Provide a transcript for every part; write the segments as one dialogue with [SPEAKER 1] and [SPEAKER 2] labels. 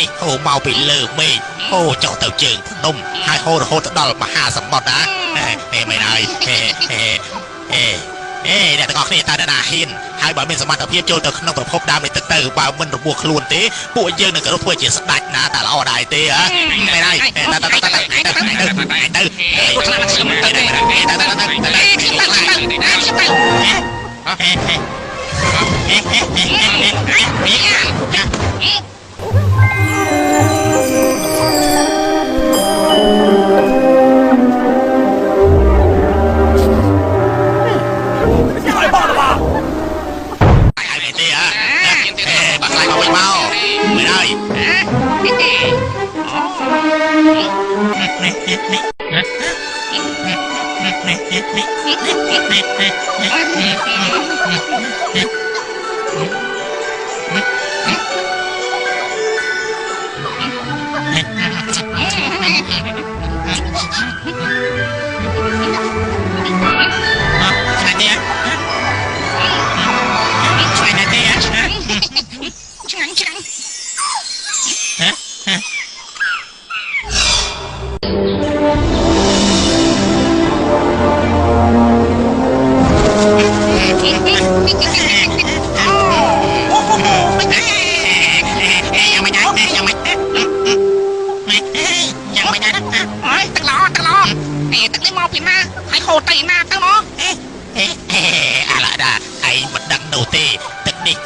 [SPEAKER 1] នេះហូរមកពីលើមេឃហូរចុះទៅជើងភ្នំហើយហូររហូតដល់មហាសមុទ្រណាមិនហើយអ្នកទាំងអស់គ្នាតើណាហ៊ានហើយបើមានសមត្ថភាពចូលទៅក្នុងប្រភពដើមនៃទឹកទៅបើមិនរបួសខ្លួនទេពួកយើងនឹងគោរពធ្វើជាស្ដេចណាតែល្អដែរទេហ៎មិនហើយ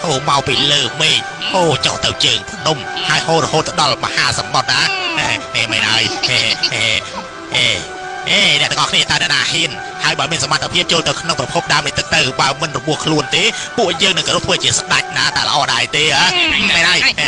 [SPEAKER 1] ហូរមកពីលើមេឃហូរចុះទៅជើងភ្នំហើយហូររហូតដល់មហាសមុទ្រណាមិនហើយអ្នកទាំងអស់គ្នាតើណាហ៊ានហើយបើមានសមត្ថភាពចូលទៅក្នុងប្រភពដើមនៃទឹកទៅបើមិនរបួសខ្លួនទេពួកយើងនឹងគោរពធ្វើជាស្ដេចណាតែល្អដែរទេហ៎មិនហើយទៅ